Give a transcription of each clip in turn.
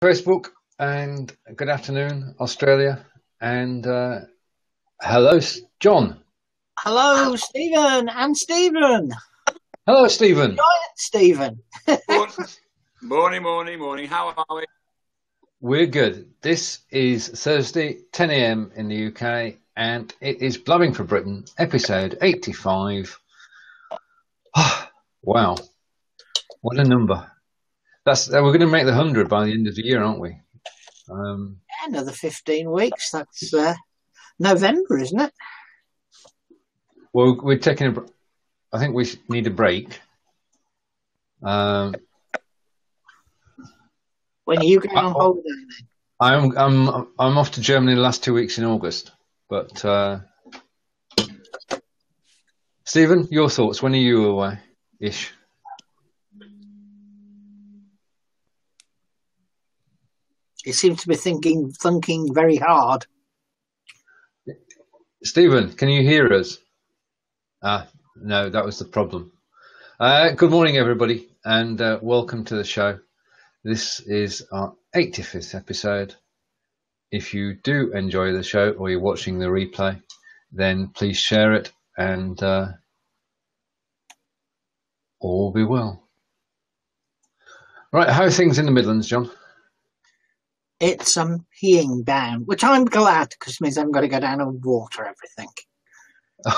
Facebook, and good afternoon, Australia, and hello, John. Hello, Stephen and Stephen. Hello, Stephen. Stephen. Morning. How are we? We're good. This is Thursday, 10 a.m. in the UK, and it is Blabbing for Britain, episode 85. Wow, what a number! We're going to make the 100 by the end of the year, aren't we? Another 15 weeks. That's November, isn't it? Well, we're taking I think we need a break. When are you going on holiday then? I'm off to Germany the last 2 weeks in August. But Stephen, your thoughts? When are you away? Ish. You seem to be thinking very hard. Stephen, can you hear us? No, that was the problem. Good morning, everybody, and welcome to the show. This is our 85th episode. If you do enjoy the show or you're watching the replay, then please share it and all will be well. Right, how are things in the Midlands, John? It's heeing down, which I'm glad because it means I haven't got to go down and water everything.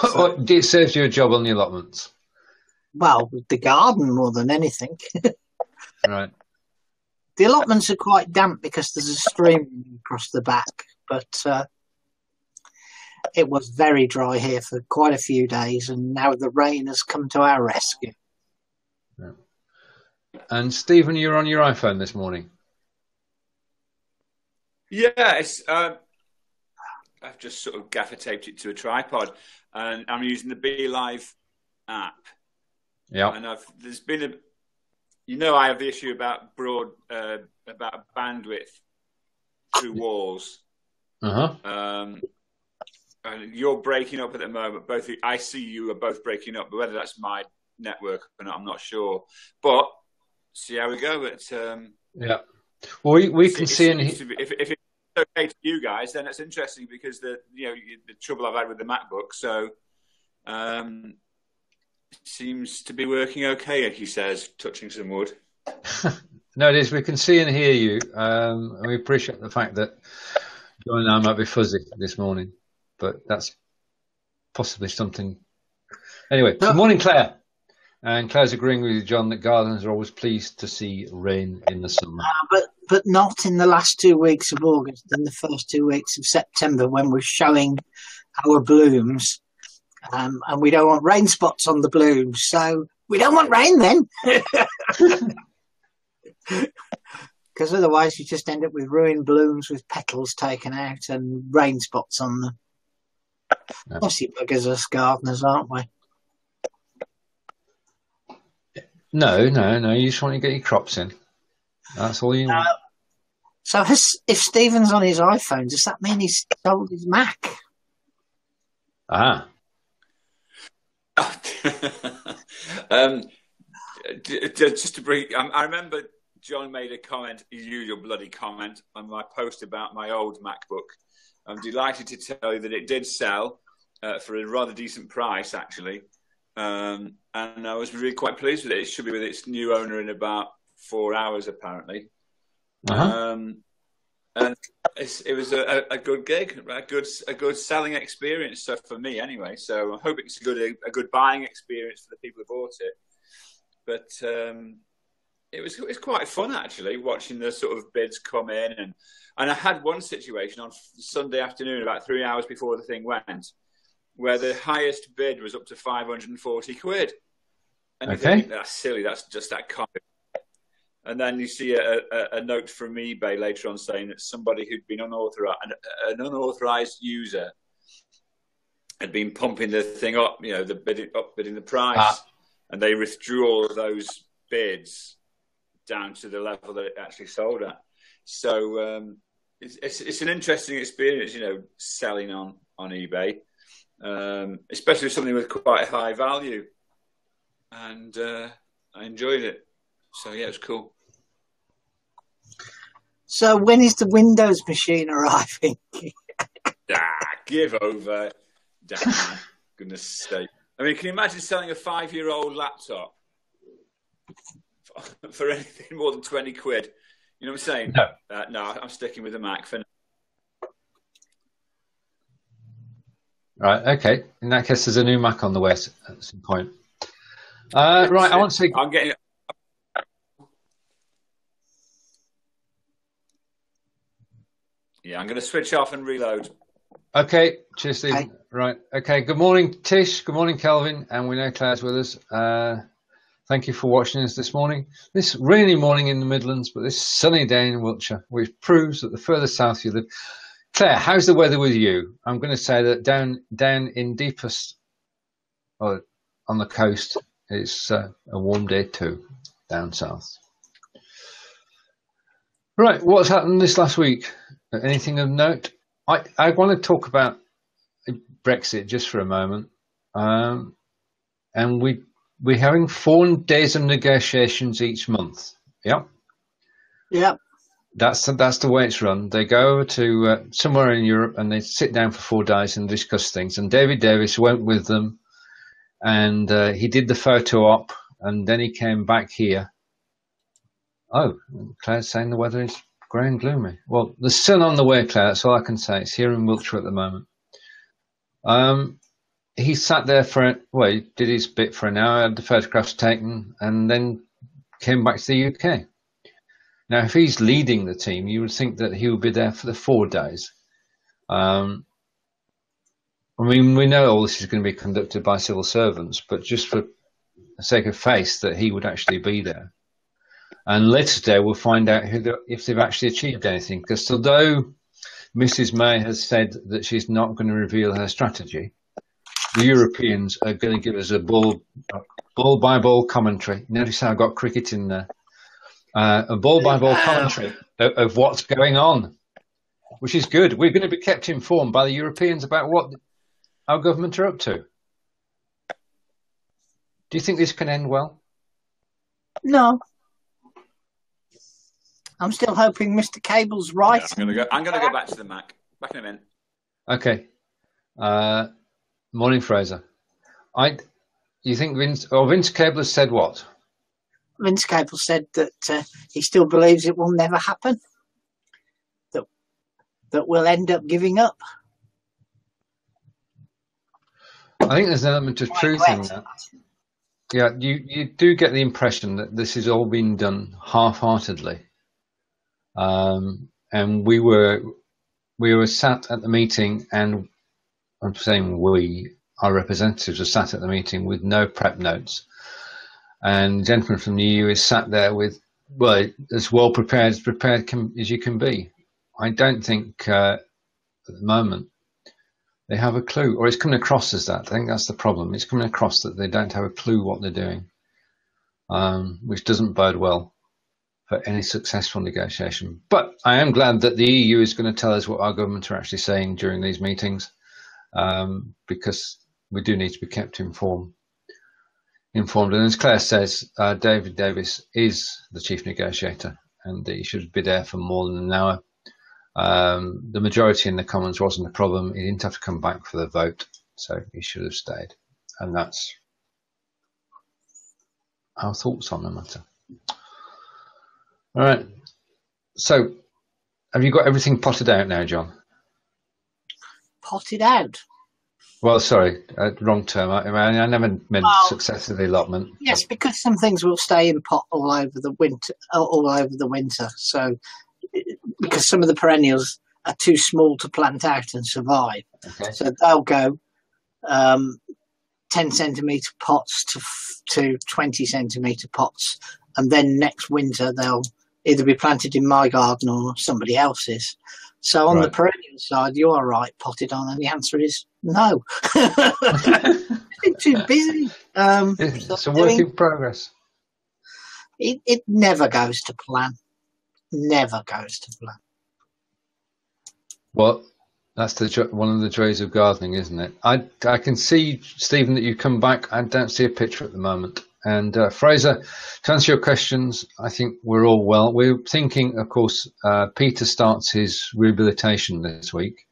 So, it saves you a job on the allotments. Well, the garden more than anything. Right. The allotments are quite damp because there's a stream across the back, but it was very dry here for quite a few days, and now the rain has come to our rescue. Yeah. And Stephen, you're on your iPhone this morning. Yes, I've just sort of gaffer taped it to a tripod, and I'm using the Belivetv app. Yeah, and there's been I have the issue about about bandwidth through walls. And you're breaking up at the moment. I see you are both breaking up, but whether that's my network or not, I'm not sure. But see how we go. But yeah. Well, we can see if it's okay to you guys, then it's interesting because the trouble I've had with the MacBook. So seems to be working okay, he says, touching some wood. No, it is. We can see and hear you. And we appreciate the fact that John and I might be fuzzy this morning, but that's possibly something. Anyway, good morning, Claire. And Claire's agreeing with you, John, that gardeners are always pleased to see rain in the summer. But not in the last 2 weeks of August, in the first 2 weeks of September when we're showing our blooms. And we don't want rain spots on the blooms, so we don't want rain then. Because otherwise you just end up with ruined blooms with petals taken out and rain spots on them. Yeah. Obviously buggers us gardeners, aren't we? No. You just want to get your crops in. That's all you want. So if Stephen's on his iPhone, does that mean he's sold his Mac? Just to bring, I remember John made a comment, his usual bloody comment, on my post about my old MacBook. I'm delighted to tell you that it did sell for a rather decent price, actually. And I was really quite pleased with it. It should be with its new owner in about 4 hours, apparently. And it was a good gig, a good selling experience. So for me, anyway. So I'm hoping it's a good buying experience for the people who bought it. But it was quite fun, actually, watching the sort of bids come in. And I had one situation on Sunday afternoon, about 3 hours before the thing went, where the highest bid was up to 540 quid. And you think, that's silly, that's just that kind of. And then you see a note from eBay later on saying that somebody who'd been an unauthorized user had been pumping the thing up, bidding the price. And they withdrew all of those bids down to the level that it actually sold at. So it's an interesting experience, selling on eBay, especially something with quite a high value. And I enjoyed it. So, yeah, it was cool. So when is the Windows machine arriving? Give over. Damn, man. Goodness sake. I mean, can you imagine selling a 5-year-old laptop for anything more than 20 quid? You know what I'm saying? No. No, I'm sticking with the Mac for now. Right, okay. In that case, there's a new Mac on the way at some point. Right, I want to say... I'm getting... Yeah, I'm going to switch off and reload. Okay, cheers, Stephen. Okay. Right, okay. Good morning, Tish. Good morning, Kelvin. And we know Claire's with us. Thank you for watching us this morning. This rainy morning in the Midlands, but this sunny day in Wiltshire, which proves that the further south you live... Claire, how's the weather with you? I'm going to say that down in deepest, or on the coast, it's a warm day too, down south. Right, what's happened this last week? Anything of note? I want to talk about Brexit just for a moment. And we're having 4 days of negotiations each month. Yep. Yep. That's the way it's run. They go over to somewhere in Europe and they sit down for 4 days and discuss things. And David Davis went with them, and he did the photo op, and then he came back here. Oh, Claire's saying the weather is grey and gloomy. Well, the sun on the way, Claire. That's all I can say. It's here in Wiltshire at the moment. He sat there he did his bit for an hour, had the photographs taken, and then came back to the UK. Now, if he's leading the team, you would think that he would be there for the 4 days. I mean, we know all this is going to be conducted by civil servants, but just for the sake of face, that he would actually be there. And later today, we'll find out if they've actually achieved anything. Because although Mrs. May has said that she's not going to reveal her strategy, the Europeans are going to give us a ball-by-ball commentary. Notice how I got cricket in there. A ball-by-ball commentary of what's going on, which is good. We're going to be kept informed by the Europeans about what our government are up to. Do you think this can end well? No. I'm still hoping Mr. Cable's right. Yeah, I'm going to go back to the Mac. Back in a minute. Okay. Morning, Fraser. You think Vince Cable has said what? Vince Cable said that he still believes it will never happen. That we'll end up giving up. I think there's an element of truth in that. Yeah, you do get the impression that this has all been done half-heartedly. And we were sat at the meeting, and I'm saying our representatives were sat at the meeting with no prep notes. And the gentleman from the EU is sat there with, as well prepared as you can be. I don't think at the moment they have a clue, or it's coming across as that. I think that's the problem. It's coming across that they don't have a clue what they're doing, which doesn't bode well for any successful negotiation. But I am glad that the EU is going to tell us what our government are actually saying during these meetings, because we do need to be kept informed. And as Claire says, David Davis is the chief negotiator, and he should be there for more than an hour. The majority in the Commons wasn't a problem. He didn't have to come back for the vote, so he should have stayed. And that's our thoughts on the matter. All right. So, have you got everything potted out now, John? Potted out? Well, sorry, wrong term. I never meant successive allotment. Yes, because some things will stay in pot all over the winter. So, because some of the perennials are too small to plant out and survive, okay. So they'll go 10 centimetre pots to 20 centimetre pots, and then next winter they'll either be planted in my garden or somebody else's. So on the perennial side, you are right, potted on, and the answer is no. Too busy. It's a work in progress. It never goes to plan. Never goes to plan. Well, that's one of the joys of gardening, isn't it? I can see, Stephen, that you come back. I don't see a picture at the moment, And Fraser, to answer your questions, I think we're all well. We're thinking, of course, Peter starts his rehabilitation this week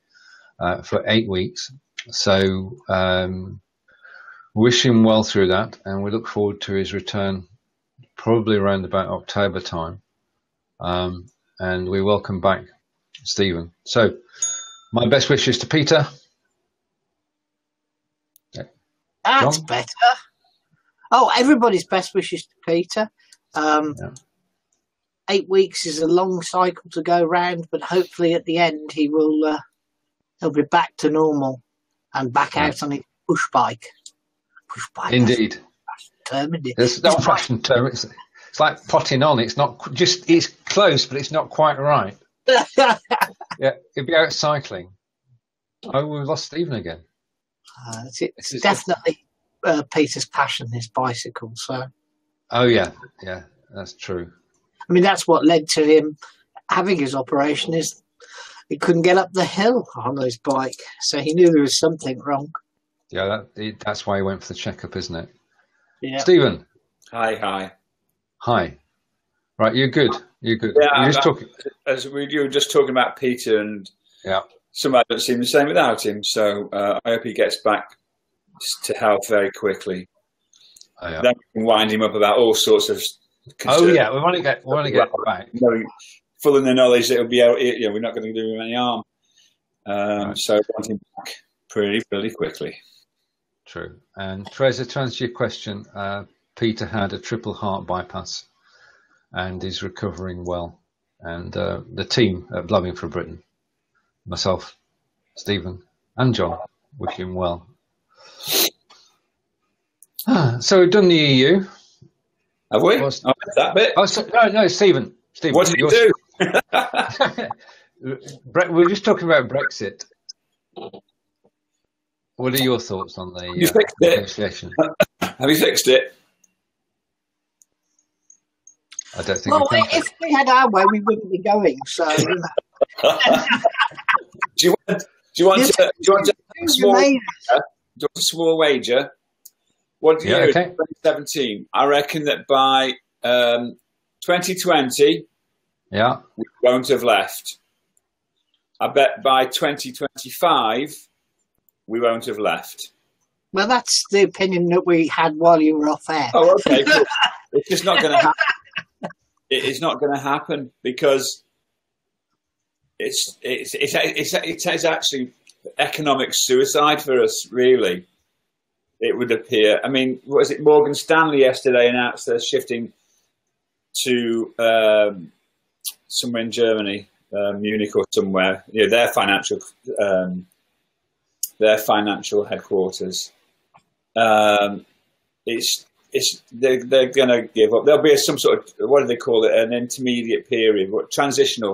for 8 weeks. So wish him well through that, and we look forward to his return probably around about October time. And we welcome back Stephen. So my best wishes to Peter. That's John? better. Oh, everybody's best wishes to Peter. 8 weeks is a long cycle to go round, but hopefully at the end he'll be back to normal and back out on his push bike. Push bike. Indeed. Term, isn't it? It's not a fashion term. It's like potting on. It's not just. It's close, but it's not quite right. Yeah, he'll be out cycling. Oh, we've lost Stephen again. It's definitely Peter's passion, his bicycle. So. Oh yeah, that's true. I mean, that's what led to him having his operation. Is he couldn't get up the hill on his bike, so he knew there was something wrong. Yeah, that's why he went for the checkup, isn't it? Yeah. Stephen. Hi. Right, you're good. You're good. Yeah, You're you were just talking about Peter, and somehow it doesn't seem the same without him. So I hope he gets back to health very quickly. Oh, yeah. Then we can wind him up about all sorts of. Oh yeah, we want to get back. Full in the knowledge that he'll be out. We're not going to do him any harm. So I want him back pretty quickly. True. And Fraser, to answer your question, Peter had a triple heart bypass and is recovering well. And the team at Blabbing for Britain, myself, Stephen, and John, wish him well. So we've done the EU. Have we? That bit? Oh, no, Stephen. What did you do? We're just talking about Brexit. What are your thoughts on the negotiation? Have you fixed it? I don't think. Well, if we had our way, we wouldn't be going. So. Do you want a small wager? What do you do? 2017. I reckon that by 2020, we won't have left. I bet by 2025, we won't have left. Well, that's the opinion that we had while you were off air. Oh, okay. Cool. It's just not going to happen. It is not going to happen because it's actually economic suicide for us, really. It would appear. I mean, what was it? Morgan Stanley yesterday announced they're shifting to somewhere in Germany, Munich or somewhere. Their financial headquarters. They're going to give up. There'll be some sort of, what do they call it? An intermediate period, transition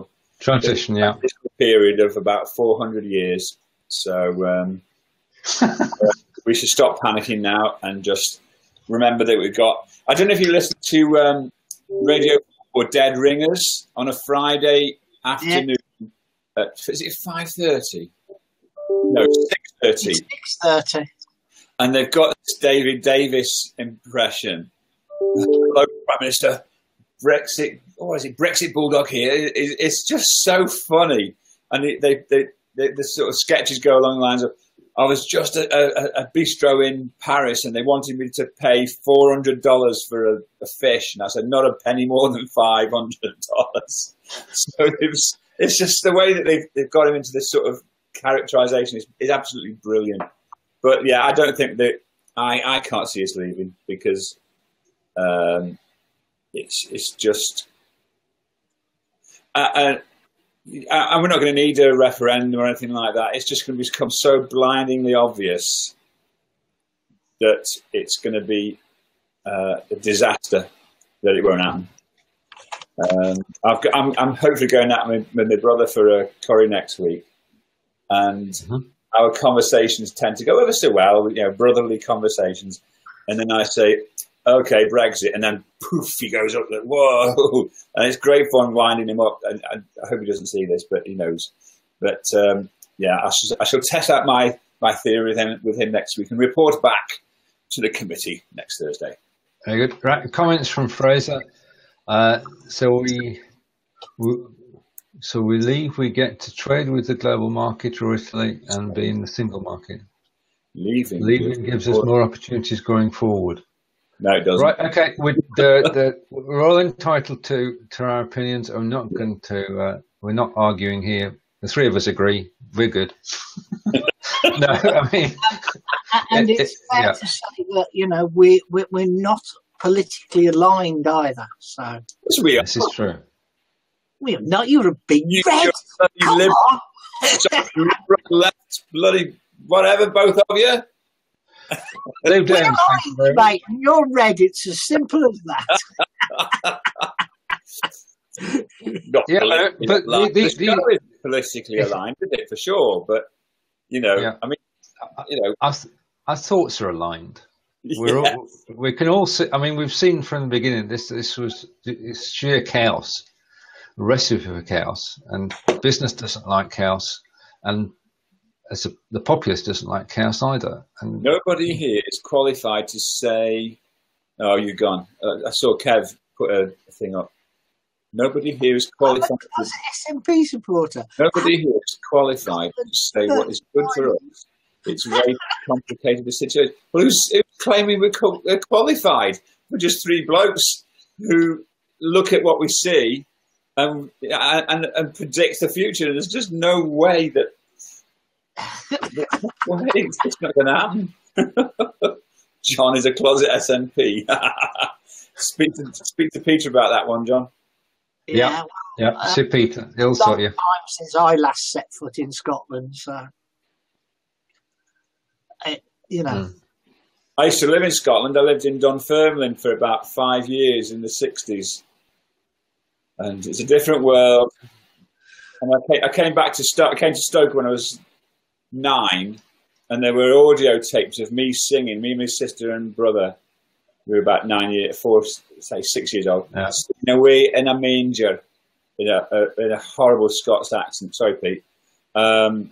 period of about 400 years. So we should stop panicking now and just remember that we've got. I don't know if you listen to Radio or Dead Ringers on a Friday afternoon. Is it 5:30? No, 6:30. 6:30. And they've got this David Davis impression. Hello, Prime Minister. Brexit. Or is it Brexit Bulldog here? It's just so funny. And the sort of sketches go along the lines of, I was just at a bistro in Paris and they wanted me to pay $400 for a fish. And I said, not a penny more than $500. So it's just the way that they've got him into this sort of characterization is absolutely brilliant. But yeah, I don't think that I can't see us leaving because it's just and we're not going to need a referendum or anything like that. It's just going to become so blindingly obvious that it's going to be a disaster that it won't happen. I'm hopefully going out with my brother for a curry next week, and our conversations tend to go ever so well, brotherly conversations. And then I say, okay, Brexit. And then poof, he goes up like, whoa. And it's great fun winding him up. And I hope he doesn't see this, but he knows. But I shall test out my theory with him next week and report back to the committee next Thursday. Very good. Right, comments from Fraser. So we leave. We get to trade with the global market or Italy and be in the single market. Leaving gives us more opportunities going forward. No, it doesn't. Right. Okay. We're all entitled to our opinions. I'm not going to. We're not arguing here. The three of us agree. We're good. No, I mean, and it's fair to say that we're not politically aligned either. So yes, we are. This is true. We are not. You're a big red. Come on. Left, bloody whatever, both of you. They've done. Mate, and you're red. It's as simple as that. Not Yeah, politically but aligned. The show is politically aligned, isn't it, for sure? But I mean, our thoughts are aligned. We can all see. I mean, we've seen from the beginning. It's sheer chaos, a recipe for chaos, and business doesn't like chaos, and the populace doesn't like chaos either. And nobody here is qualified to say, "Oh, you're gone." I saw Kev put a thing up. Nobody here is qualified. SNP supporter. Nobody here is qualified to say what is good for us. It's very complicated the situation. Well, who's claiming we're qualified? We're just three blokes who look at what we see and predict the future. There's just no way that it's not going to happen. John is a closet SNP. Speak to Peter about that one, John. Yeah. See Peter. He'll sort you. Time since I last set foot in Scotland, so I used to live in Scotland. I lived in Dunfermline for about 5 years in the 60s, and it's a different world. And I came back to Stoke. I came to Stoke when I was 9, and there were audio tapes of me singing. Me, my sister, and brother. We were about 6 years old. Yeah. Singing away in a manger in a horrible Scots accent. Sorry, Pete. But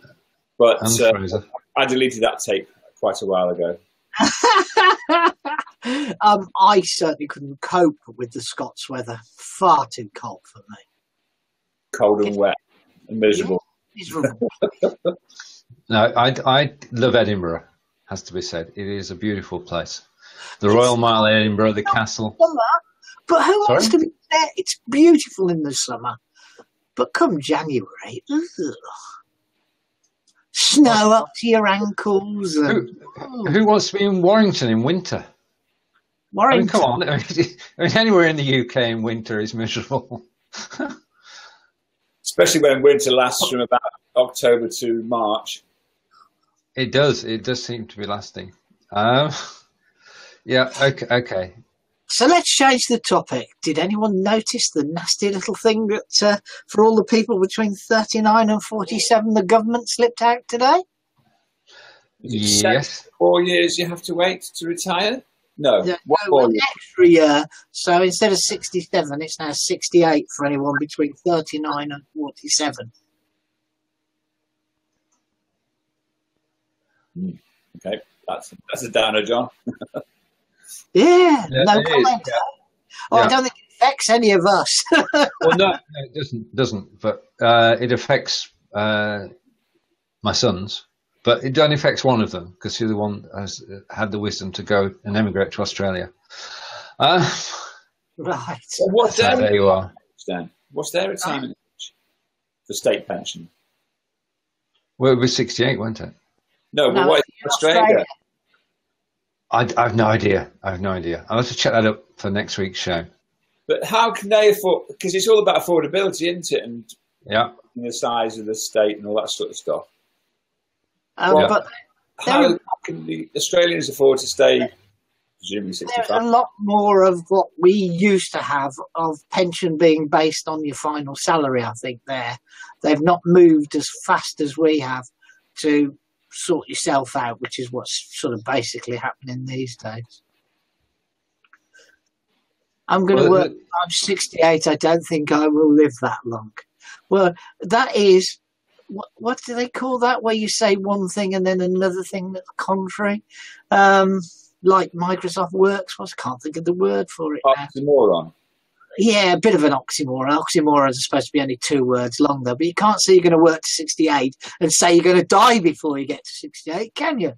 I deleted that tape quite a while ago. I certainly couldn't cope with the Scots weather. Far too cold for me. Cold and wet and miserable. Miserable. No, I love Edinburgh. Has to be said. It is a beautiful place. The Royal Mile in Edinburgh, the castle. But who wants to be there? It's beautiful in the summer. But come January, snow up to your ankles. Who wants to be in Warrington in winter? Warrington. I mean, come on. I mean, anywhere in the UK in winter is miserable. Especially when winter lasts from about October to March. It does. It does seem to be lasting. Yeah, okay. So let's change the topic. Did anyone notice the nasty little thing that for all the people between 39 and 47 the government slipped out today? Yes. 4 years you have to wait to retire? No, an extra year. So instead of 67, it's now 68 for anyone between 39 and 47. Okay, that's a downer, John. Yeah, no comment. Yeah. I don't think it affects any of us. Well, no, it doesn't. But it affects my sons. But it only affects one of them because the other one has had the wisdom to go and emigrate to Australia. Right. Well, what's there you are. What's their retirement age for state pension? Well, it was 68, wasn't it? No, but what is Australia? I have no idea. I'll have to check that up for next week's show. But how can they afford? Because it's all about affordability, isn't it? And the size of the state and all that sort of stuff. But how can the Australians afford to stay, presumably 65? There's a lot more of what we used to have of pension being based on your final salary, I think, there. They've not moved as fast as we have to sort yourself out, which is what's sort of basically happening these days. I'm going to work. I'm 68. I don't think I will live that long. Well, that is, what do they call that? Where you say one thing and then another thing that's contrary? like Microsoft Works was. I can't think of the word for it now. Oxymoron. Yeah, a bit of an oxymoron. Oxymorons are supposed to be only 2 words long, though. But you can't say you're going to work to 68 and say you're going to die before you get to 68, can you?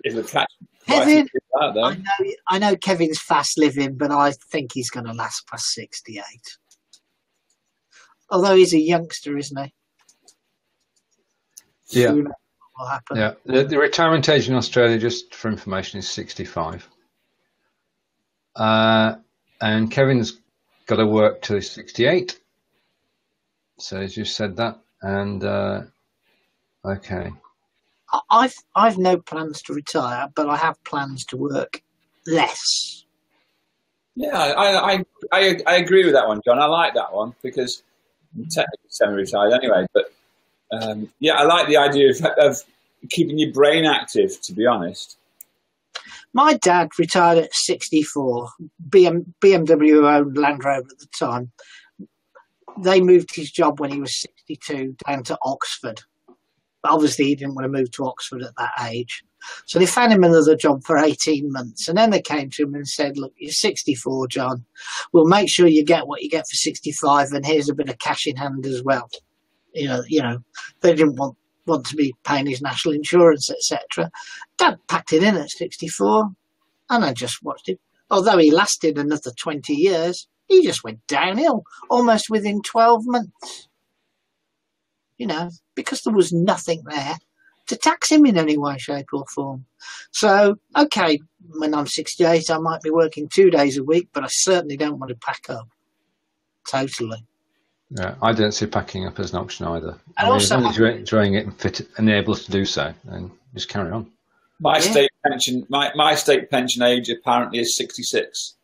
It'll catch Kevin, I know Kevin's fast living, but I think he's going to last past 68. Although he's a youngster, isn't he? Yeah. Who knows what will happen? Yeah. The retirement age in Australia, just for information, is 65. And Kevin's got to work till he's 68. So as you said that, and okay. I've no plans to retire, but I have plans to work less. Yeah, I agree with that one, John. I like that one because I'm technically semi-retired anyway. But yeah, I like the idea of keeping your brain active, to be honest. My dad retired at 64. BMW owned Land Rover at the time. They moved his job when he was 62 down to Oxford. But obviously he didn't want to move to Oxford at that age. So they found him another job for 18 months. And then they came to him and said, look, you're 64, John. We'll make sure you get what you get for 65, and here's a bit of cash in hand as well. You know, they didn't want to be paying his national insurance, etc. Dad packed it in at 64, and I just watched it. Although he lasted another 20 years, he just went downhill almost within 12 months. You know, because there was nothing there to tax him in any way, shape or form. So, okay, when I'm 68, I might be working 2 days a week, but I certainly don't want to pack up. Totally. Yeah, I don't see packing up as an option either. And as long as you're enjoying it and fit and able to do so, then just carry on. My state pension age apparently is 66.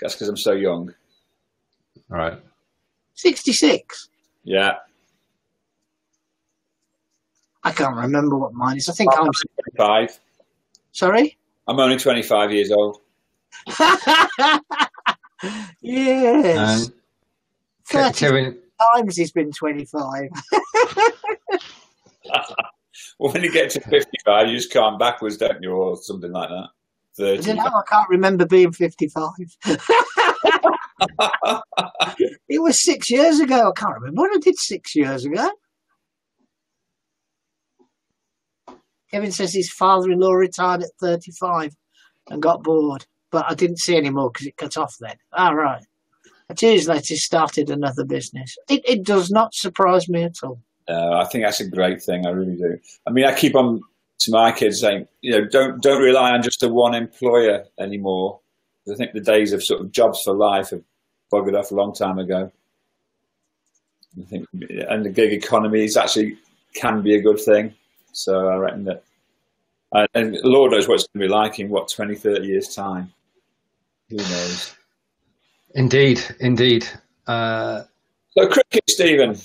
That's because I'm so young. All right. 66? Yeah. I can't remember what mine is. I think I'm 25. Sorry? I'm only 25 years old. Yes. 30 Kevin, times he's been 25. Well, when you get to 55, you just count backwards, don't you, or something like that? 30. I can't remember being 55. It was 6 years ago. I can't remember what I did 6 years ago. Kevin says his father-in-law retired at 35 and got bored, but I didn't see any more because it cut off then. Ah, right. 2 years later, he started another business. It does not surprise me at all. I think that's a great thing. I really do. I mean, I keep on to my kids saying, you know, don't rely on just a one employer anymore. I think the days of sort of jobs for life have buggered off a long time ago. I think, and the gig economy is actually can be a good thing. So I reckon that, and Lord knows what it's going to be like in 20, 30 years time. Who knows? Indeed. So cricket, Stephen.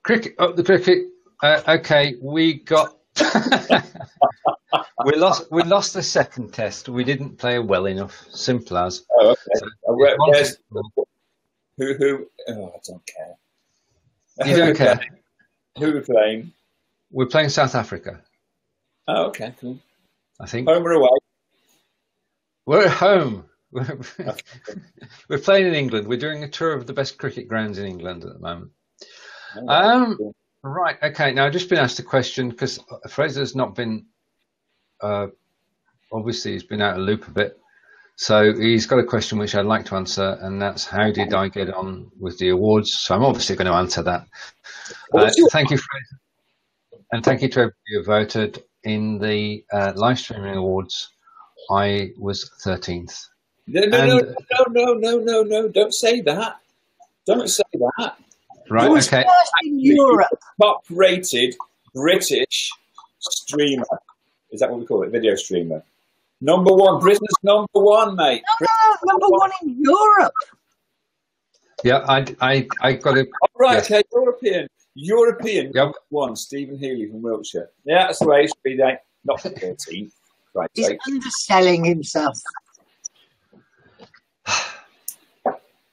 Cricket. Oh, the cricket. Okay, we got. we lost the second test. We didn't play well enough. Simple as. Oh, okay. So Where's who? Oh, I don't care. You don't care. Who are we playing? We're playing South Africa. Oh, okay, cool. I think. Home or away? We're at home. We're playing in England. We're doing a tour of the best cricket grounds in England at the moment. Oh, right. Okay. Now I've just been asked a question because Fraser's not been. Obviously, he's been out of the loop a bit. So he's got a question which I'd like to answer, and that's how did I get on with the awards? So I'm obviously going to answer that. Thank you, Fraser. And thank you to everybody who voted in the live streaming awards. I was 13th. No, don't say that. Don't say that. Right, was okay. first in Europe. Top-rated British streamer. Is that what we call it? Video streamer. Number one. Britain's number one, mate. No, number one in Europe. Yeah, I got it. Oh, right, yes. okay, European Yep. one, Stephen Healey from Wiltshire. Yeah, that's the way it should be, mate. Not 13th. Right, He's underselling himself.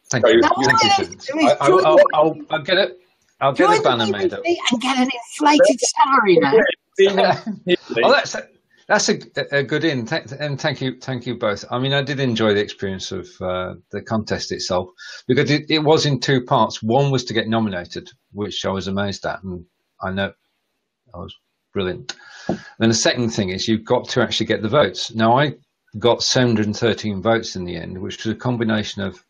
Thank you. No, Thank you. I'll get it. I'll get a banner made up. And get an inflated salary now. Oh, that's a good in, and thank you both. I mean, I did enjoy the experience of the contest itself because it was in two parts. One was to get nominated, which I was amazed at, and I know I was brilliant. Then the second thing is you've got to actually get the votes. Now I got 713 votes in the end, which was a combination of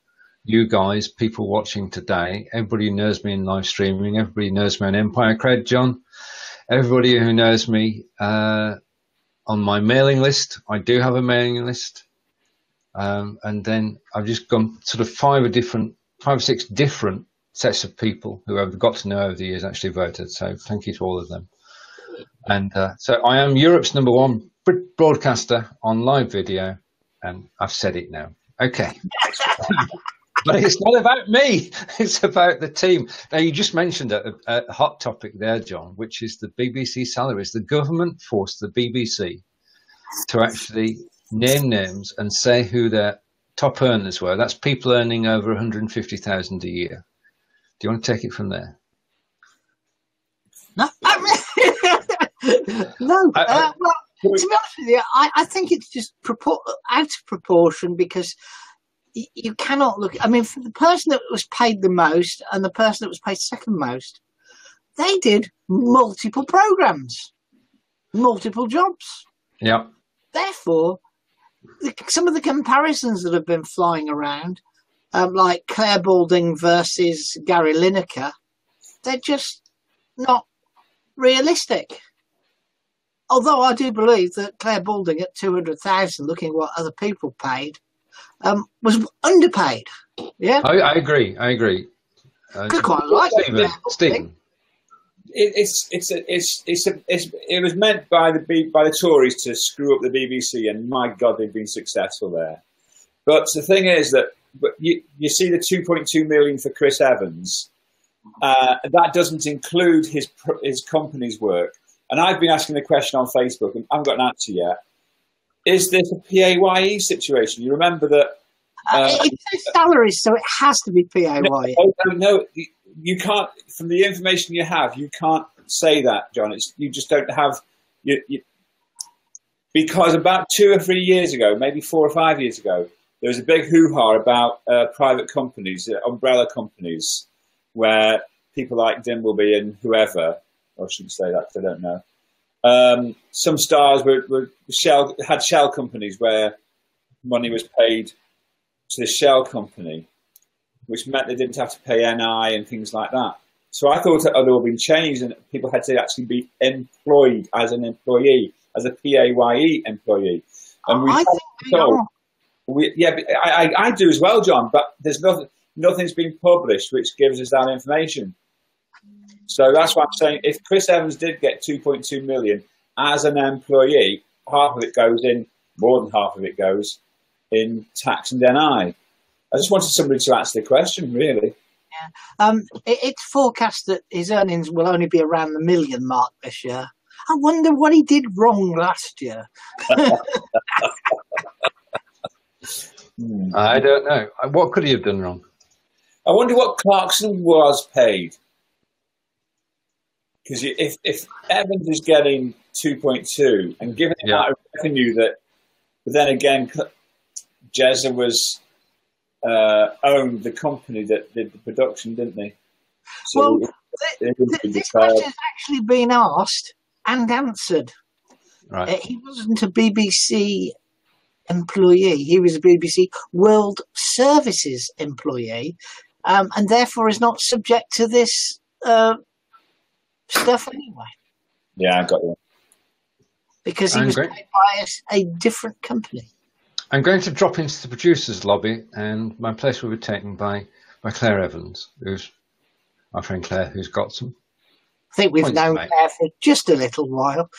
you guys, people watching today, everybody who knows me in live streaming, everybody who knows me on Empire Cred, John, everybody who knows me on my mailing list. I do have a mailing list. And then I've just gone sort of 5 or 6 different sets of people who I've got to know over the years actually voted. So thank you to all of them. And so I am Europe's #1 broadcaster on live video, and I've said it now. Okay. But it's not about me. It's about the team. Now, you just mentioned a hot topic there, John, which is the BBC salaries. The government forced the BBC to actually name names and say who their top earners were. That's people earning over 150,000 a year. Do you want to take it from there? No, no. Well, to be honest with you, I think it's just out of proportion because you cannot look. I mean, for the person that was paid the most and the person that was paid second most, they did multiple programs, multiple jobs. Yeah. Therefore, some of the comparisons that have been flying around, like Claire Balding versus Gary Lineker, they're just not realistic. Although I do believe that Claire Balding at 200,000, looking at what other people paid, was underpaid. Yeah, I agree. I quite like Stephen. It was meant by the Tories to screw up the BBC, and my God, they've been successful there. But the thing is that you see the 2.2 million for Chris Evans. That doesn't include his company's work. And I've been asking the question on Facebook, and I haven't got an answer yet. Is this a PAYE situation? You remember that? It says salaries, so it has to be PAYE. No, you can't. From the information you have, you can't say that, John. You just don't have. Because about 2 or 3 years ago, maybe 4 or 5 years ago, there was a big hoo-ha about private companies, umbrella companies, where people like Dimbleby and whoever. I shouldn't say that because I don't know. Some stars had shell companies where money was paid to the shell company, which meant they didn't have to pay NI and things like that. So I thought it had all been changed and people had to actually be employed as an employee, as a PAYE employee. And I do as well, John, but there's nothing's been published which gives us that information. So that's what I'm saying. If Chris Evans did get 2.2 million as an employee, half of it goes in, more than half of it goes in tax and NI. I just wanted somebody to answer the question, really. Yeah. It's forecast that his earnings will only be around the 1 million mark this year. I wonder what he did wrong last year. I don't know. What could he have done wrong? I wonder what Clarkson was paid. Because if Evans is getting 2.2 and given the amount of revenue that, but then again, Jezza was owned the company that did the production, didn't they? So well, this question has actually been asked and answered. Right. He wasn't a BBC employee. He was a BBC World Services employee, and therefore is not subject to this stuff anyway. Yeah, I got you. Because he was paid by a different company. I'm going to drop into the producers' lobby, and my place will be taken by Claire Evans, who's my friend Claire, who's got some. I think we've known Claire for just a little while.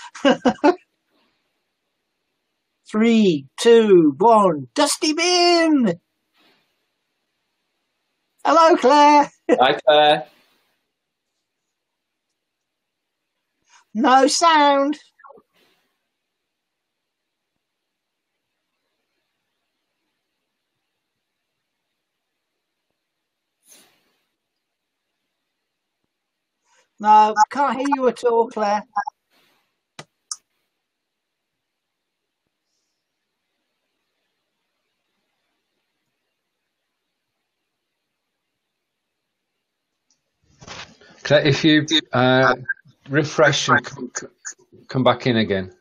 3, 2, 1, Dusty Bin! Hello, Claire! Hi, Claire. No sound. No, can't hear you at all, Claire. If you refresh and come back in again,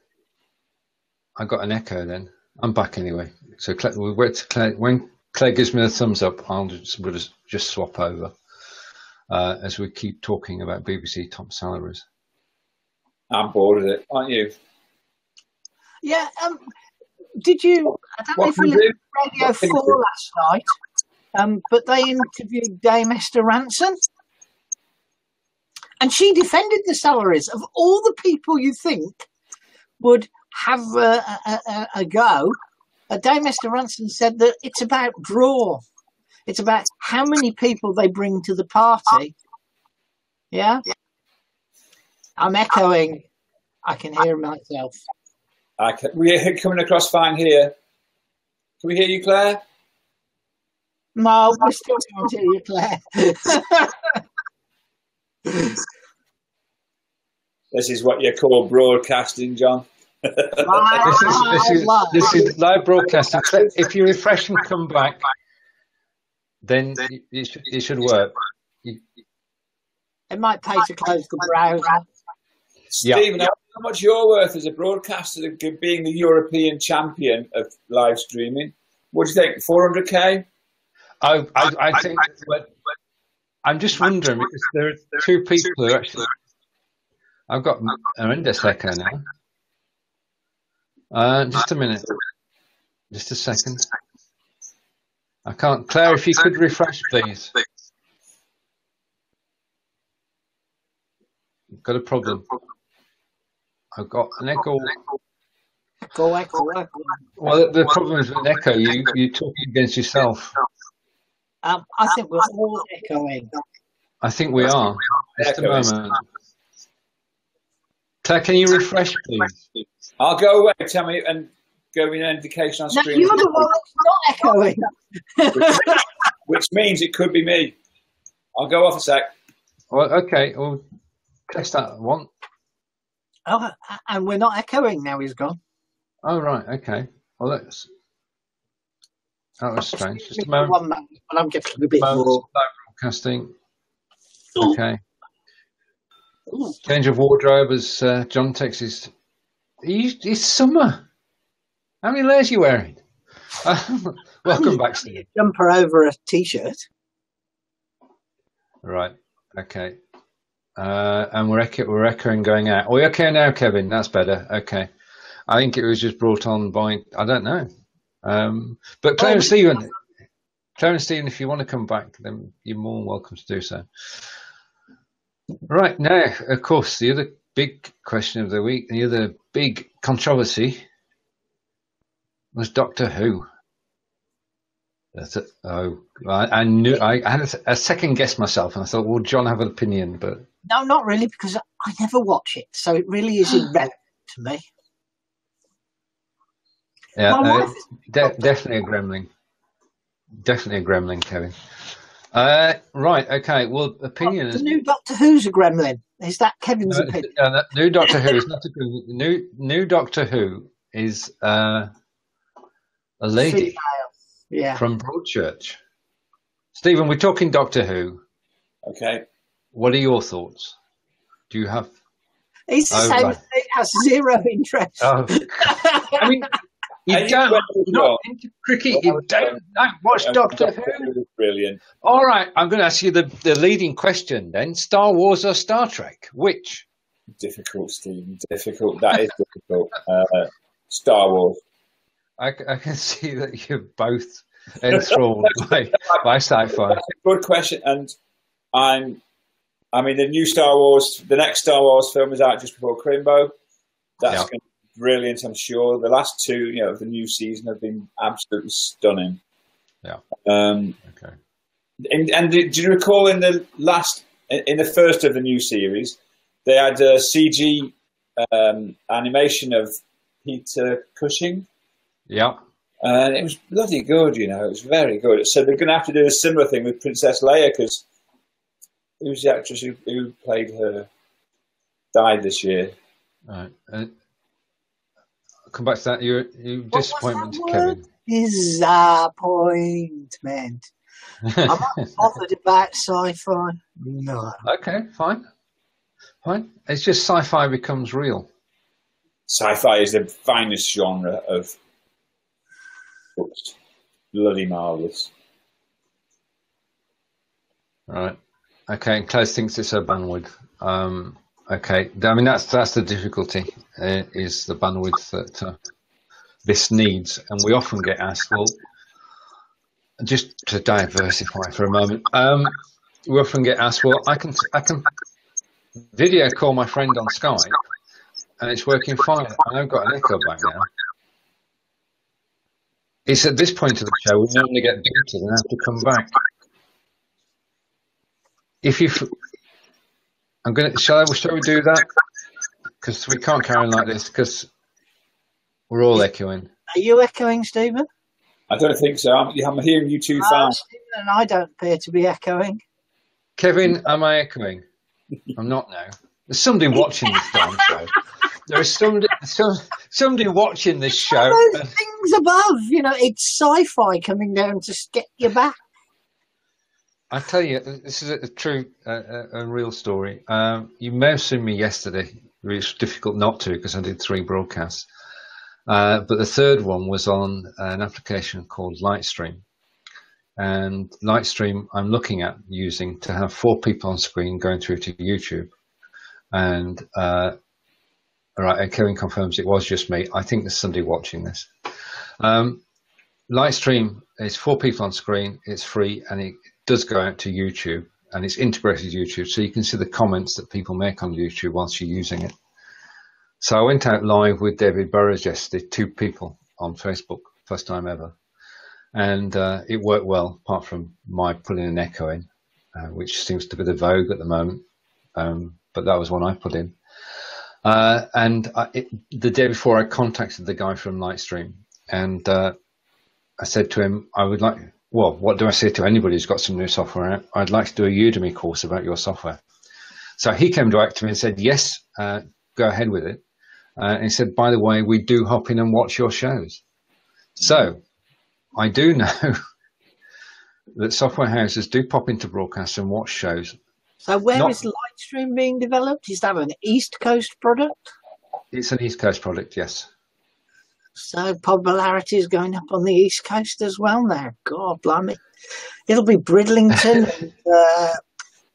I got an echo then. I'm back anyway. So we'll wait to Claire. When Claire gives me the thumbs up, we'll just swap over as we keep talking about BBC top salaries. I'm bored with it, aren't you? Yeah. Did you? I don't know if you listened to Radio 4 last night, but they interviewed Dame Esther Ranson. And she defended the salaries of all the people you think would have a go. Dame Esther Ranson said that it's about draw. It's about how many people they bring to the party. Yeah? I'm echoing. I can hear myself. We're coming across fine here. Can we hear you, Claire? No, we still can't hear you, Claire. This is what you call broadcasting, John. This is live broadcasting. If you refresh and come back, then it should work. It might pay to close the browser. Stephen, how much you're worth as a broadcaster, being the European champion of live streaming? What do you think? 400k? I think. I'm just wondering because there are two people who actually. I've got a horrendous echo now. Just a minute. Just a second. I can't. Claire, if you could refresh, please. Got a problem. I've got an echo. Echo. Well, the problem is with echo. You talking against yourself. I think we're all echoing. I think we are. Just a moment. Claire, can you refresh, please? I'll go away. Tell me and go with an indication on screen. No, you're the one that's not echoing. which means it could be me. I'll go off a sec. Well, okay. Well, test that one. Oh, and we're not echoing now. He's gone. Oh, right. Okay. Well, that was strange. Just a moment. One moment, but I'm getting a bit more. Broadcasting. Okay. Change of wardrobe as John texts. It's summer. How many layers are you wearing? Welcome back, Steve. Jumper over a t-shirt. Right. Okay. And we're echoing going out. Oh, okay now, Kevin. That's better. Okay. I think it was just brought on by, I don't know. But Claire and Stephen, if you want to come back, then you're more than welcome to do so. Right. Now, of course, the other big question of the week, the other big controversy was Doctor Who. I knew I had a second guess myself, and I thought, well, John have an opinion, but no, not really, because I never watch it, so it really is irrelevant to me. Yeah, definitely a gremlin. Definitely a gremlin, Kevin. Right, okay. Well, opinion is... The new Doctor Who's a gremlin. Is that Kevin's opinion? New Doctor Who is not a gremlin. New Doctor Who is a lady from Broadchurch. Stephen, we're talking Doctor Who. Okay. What are your thoughts? Do you have... He's the same as me, has zero interest. Oh. I mean... You're not into cricket. You don't watch Doctor Who. Brilliant. All right, I'm going to ask you the leading question then. Star Wars or Star Trek? Which? Difficult, Stephen. Difficult. That is difficult. Star Wars. I can see that you're both enthralled by sci-fi. Good question. And the new Star Wars, the next Star Wars film is out just before Crimbo. That's going to brilliant, I'm sure. The last two, of the new season have been absolutely stunning. Yeah. Okay. And do you recall in the first of the new series, they had a CG animation of Peter Cushing? Yeah. And it was bloody good, It was very good. So they're going to have to do a similar thing with Princess Leia, because who's the actress who played her? Died this year. Right. Come back to that. You disappointment, Kevin. Disappointment. I'm not bothered about sci-fi. No. Okay, fine. It's just sci-fi becomes real. Sci-fi is the finest genre of books. Bloody marvellous. Right. Okay, and Claire thinks it's her bandwidth. Okay, I mean that's the difficulty, is the bandwidth that this needs, and we often get asked, well, just to diversify for a moment, we often get asked, well, I can video call my friend on Skype, and it's working fine. I've got an echo back now. It's at this point of the show we normally get booted and have to come back. Shall we do that? Because we can't carry on like this because we're all echoing. Are you echoing, Stephen? I don't think so. I'm hearing you too fast. Stephen and I don't appear to be echoing. Kevin, am I echoing? I'm not now. There's somebody watching this damn show. There is somebody watching this show. Those things above, it's sci-fi coming down to get you back. I tell you, this is a true, a real story. You may have seen me yesterday. It was difficult not to because I did 3 broadcasts. But the third one was on an application called Lightstream. And Lightstream I'm looking at using to have 4 people on screen going through to YouTube. And all right, Kevin confirms it was just me. I think there's somebody watching this. Lightstream is 4 people on screen. It's free, and it does go out to YouTube, and it's integrated YouTube, so you can see the comments that people make on YouTube whilst you're using it. So I went out live with David Burrows yesterday, 2 people on Facebook, first time ever. And it worked well, apart from my putting an echo in, which seems to be the vogue at the moment. But that was one I put in. The day before, I contacted the guy from Lightstream, and I said to him, what do I say to anybody who's got some new software out? I'd like to do a Udemy course about your software. So he came back to me and said, yes, go ahead with it. And he said, by the way, we do hop in and watch your shows. So I do know that software houses do pop into broadcasts and watch shows. So where is Lightstream being developed? Is that an East Coast product? It's an East Coast product, yes. So popularity is going up on the East Coast as well now. God, blimey. It'll be Bridlington and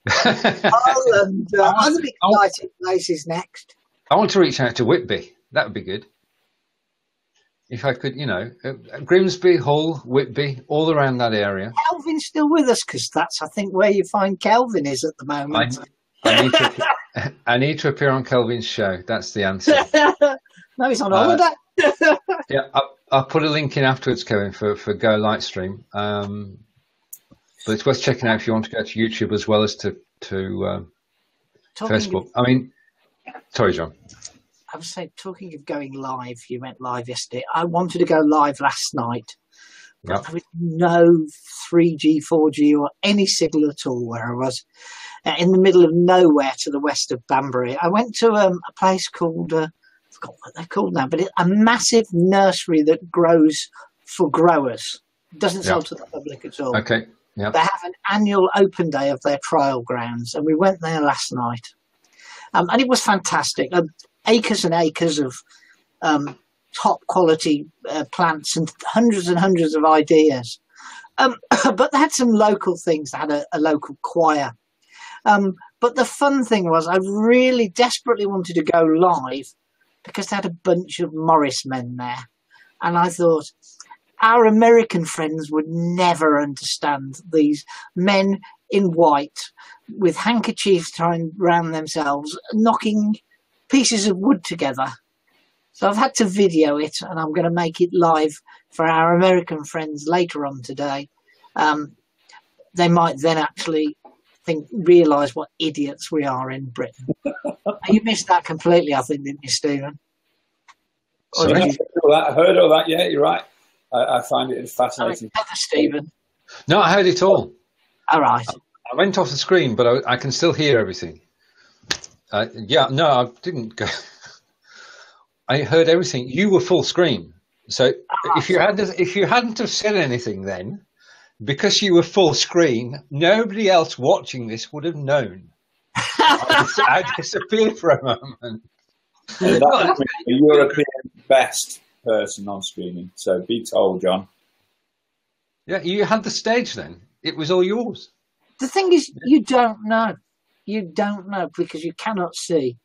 Hull and other exciting places next. I want to reach out to Whitby. That would be good. If I could, Grimsby, Hull, Whitby, all around that area. Kelvin's still with us because that's, I think, where you find Kelvin is at the moment. I need to appear on Kelvin's show. That's the answer. No, he's on holiday. Yeah, I'll put a link in afterwards, Kevin, for Go Lightstream. But it's worth checking out if you want to go to YouTube as well as to Facebook. Sorry, John. I was saying, talking of going live, you went live yesterday. I wanted to go live last night, but there was no 3G, 4G or any signal at all where I was, in the middle of nowhere to the west of Banbury. I went to a place called, I forgot what they're called now, but a massive nursery that grows for growers. It doesn't sell to the public at all. Okay. Yeah. They have an annual open day of their trial grounds, and we went there last night. And it was fantastic. Acres and acres of top quality plants and hundreds of ideas. But they had some local things. They had a local choir. But the fun thing was I really desperately wanted to go live because they had a bunch of Morris men there. And I thought, our American friends would never understand these men in white with handkerchiefs tied around themselves, knocking pieces of wood together. So I've had to video it, and I'm going to make it live for our American friends later on today. They might then actually realise what idiots we are in Britain. You missed that completely, I think, didn't you, Stephen? I heard all that. Yeah, you're right. I find it fascinating. Stephen. No, I heard it all. All right. I went off the screen, but I can still hear everything. I didn't go. I heard everything. You were full screen, so if you hadn't have said anything, then because you were full screen, nobody else watching this would have known. I disappeared for a moment. And that's the European best person on screening. So be told, John. Yeah, you had the stage then. It was all yours. The thing is, you don't know. You don't know because you cannot see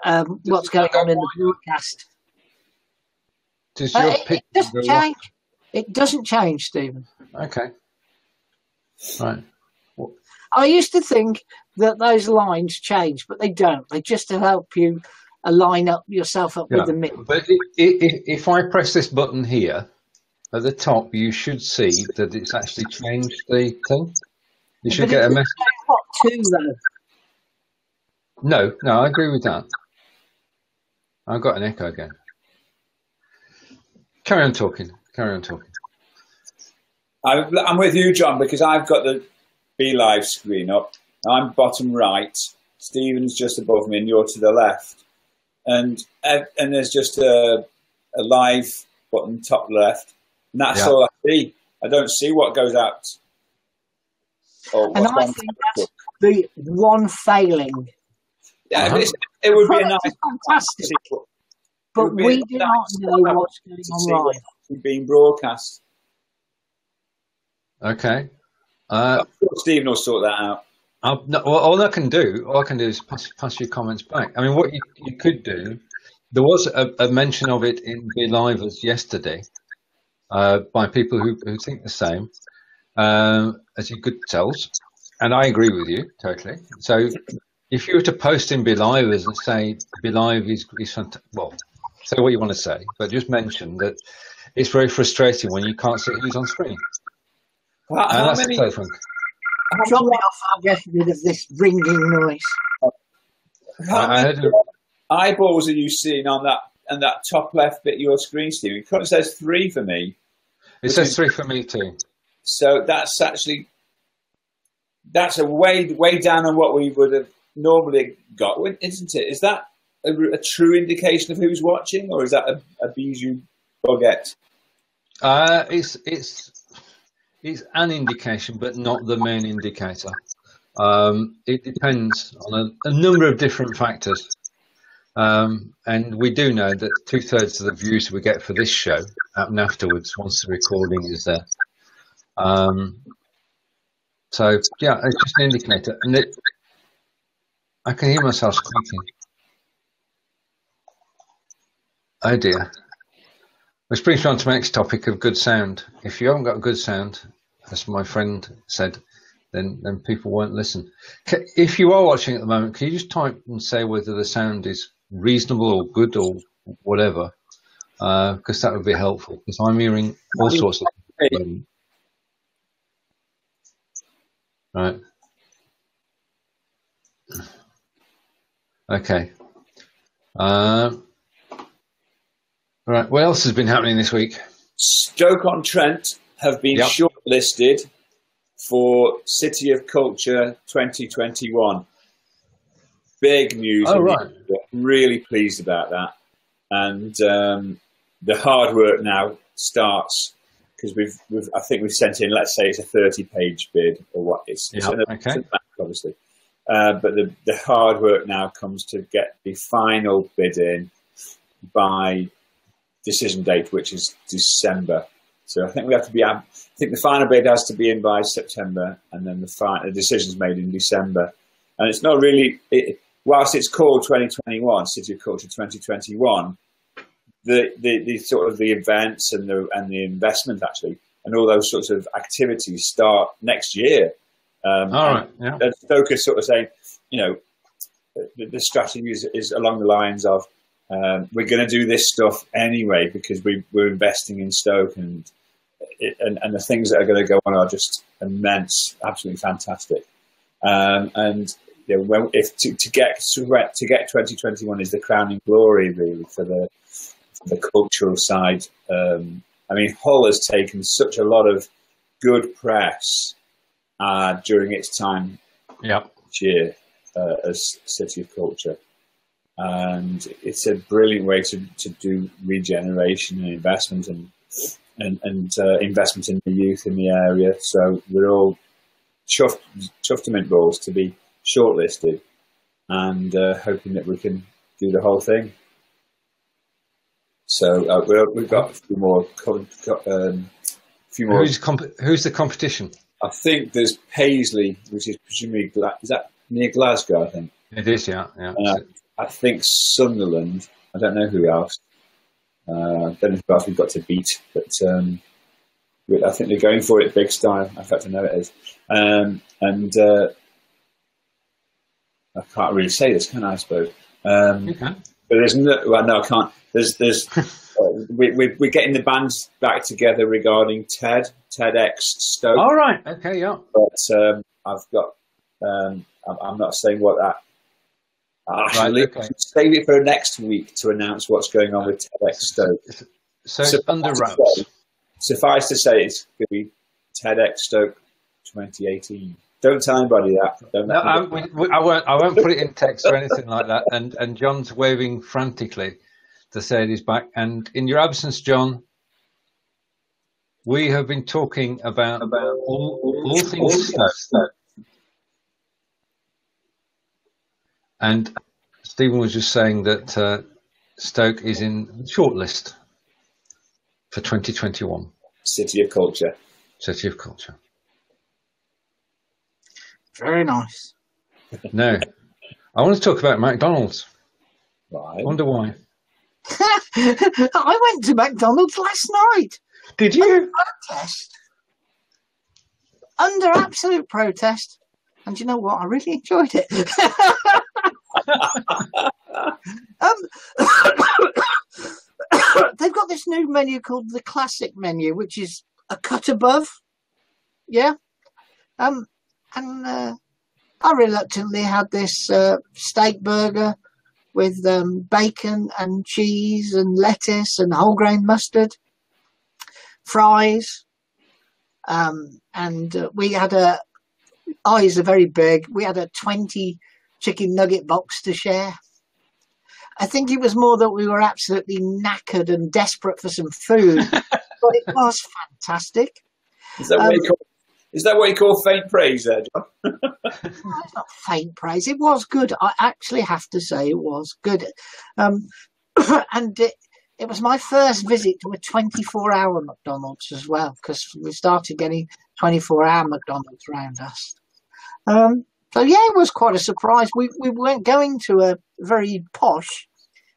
what's going on in the broadcast. It doesn't change. It doesn't change, Stephen. Okay. Right. I used to think that those lines change, but they don't. They just to help you line up yourself up with the mix. But if I press this button here at the top, you should see that it's actually changed the thing. You should get a message. What to though? No, I agree with that. I've got an echo again. Carry on talking. I'm with you, John, because I've got the Belivetv screen up. I'm bottom right. Stephen's just above me, and you're to the left. And there's just a live button top left, and that's all I see. I don't see what goes out. And I think that's the one failing. Yeah, it would be a nice, fantastic. But we do not know what's going on live. Being broadcast. Okay. Stephen will sort that out. All I can do is pass your comments back. I mean, what you could do, there was a mention of it in Belivetv yesterday by people who think the same, as you could tell, and I agree with you totally. So if you were to post in Belivetv and say Belivetv is fantastic, well, say what you want to say, but just mention that it's very frustrating when you can't see who's on screen. Well, that's the telephone. Drop me off, I'll get rid of this ringing noise. How many eyeballs are you seeing on that top left bit of your screen, Steve? It says 3 for me. It says 3 for me too. So that's a way down on what we would have normally got, isn't it? Is that a true indication of who's watching, or is that a bijou baguette? It's an indication, but not the main indicator. It depends on a number of different factors. And we do know that 2/3 of the views we get for this show happen afterwards, once the recording is there. So, yeah, it's just an indicator. And I can hear myself squeaking. Oh, dear. Which brings me on to my next topic of good sound. If you haven't got good sound, as my friend said, then people won't listen. If you are watching at the moment, can you just type and say whether the sound is reasonable or good or whatever? Because that would be helpful. Because I'm hearing all sorts of things. Right. Okay. Right. What else has been happening this week? Stoke-on-Trent have been shortlisted for City of Culture 2021. Big news. Oh, right. Really pleased about that. And the hard work now starts, because I think we've sent in, let's say it's a 30-page bid, or what it's okay. Obviously. But the hard work now comes to get the final bid in by decision date, which is December. So I think I think the final bid has to be in by September, and then the decision's made in December. And it's not really, whilst it's called 2021, City of Culture 2021, the sort of the events and the investment actually, and all those sorts of activities start next year. All right. Yeah. And Stoke is sort of saying, the strategy is along the lines of, we're going to do this stuff anyway because we're investing in Stoke, and the things that are going to go on are just immense, absolutely fantastic. And to get 2021 is the crowning glory really for the cultural side. I mean, Hull has taken such a lot of good press during its time this year as City of Culture. And it's a brilliant way to do regeneration and investment. And and investment in the youth in the area. So we're all chuffed to mint balls to be shortlisted, and hoping that we can do the whole thing. So we've got a few more. Who's the competition? I think there's Paisley, which is presumably is that near Glasgow? I think it is. Yeah. I think Sunderland. I don't know who else. I don't know who else we've got to beat, but I think they're going for it big style. In fact, I know it is. And I can't really say this, can I suppose? You can. But there's no. Well, no, I can't. There's. We're getting the bands back together regarding TEDx Stoke. All right. Okay. Yeah. But I've got. I'm not saying what that. Save it for next week to announce what's going on with TEDx Stoke. So under wraps. Suffice to say, it's going to be TEDx Stoke 2018. Don't tell anybody that. I won't put it in text or anything like that. And John's waving frantically to say he's back. And in your absence, John, we have been talking about all things Stoke. And Stephen was just saying that Stoke is in the shortlist for 2021. City of Culture. City of Culture. Very nice. No, I want to talk about McDonald's. Right. I wonder why. I went to McDonald's last night. Did you? Under protest. Under absolute protest. And you know what? I really enjoyed it. They've got this new menu called the Classic menu, which is a cut above. Yeah. And I reluctantly had this steak burger with bacon and cheese and lettuce and whole grain mustard, fries, and we had eyes are very big. We had a 20 chicken nugget box to share. I think it was more that we were absolutely knackered and desperate for some food, but it was fantastic. Is that what you call faint praise there, John? No, it's not faint praise. It was good. I actually have to say it was good. And it was my first visit to a 24-hour McDonald's as well, because we started getting 24-hour McDonald's around us. So, yeah, it was quite a surprise. We weren't going to a very posh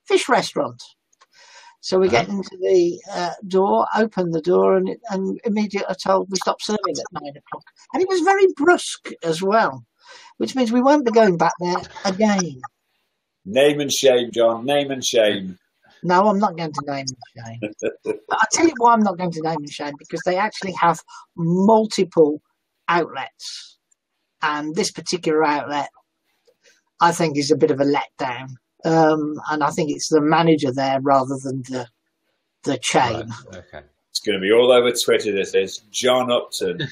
fish restaurant. So we get into the door, open the door, and immediately told we stopped serving at 9 o'clock. And it was very brusque as well, which means we won't be going back there again. Name and shame, John. Name and shame. No, I'm not going to name and shame. I'll tell you why I'm not going to name and shame, because they actually have multiple outlets. And this particular outlet, I think, is a bit of a letdown. And I think it's the manager there rather than the chain. Right. Okay. It's going to be all over Twitter. This is John Upton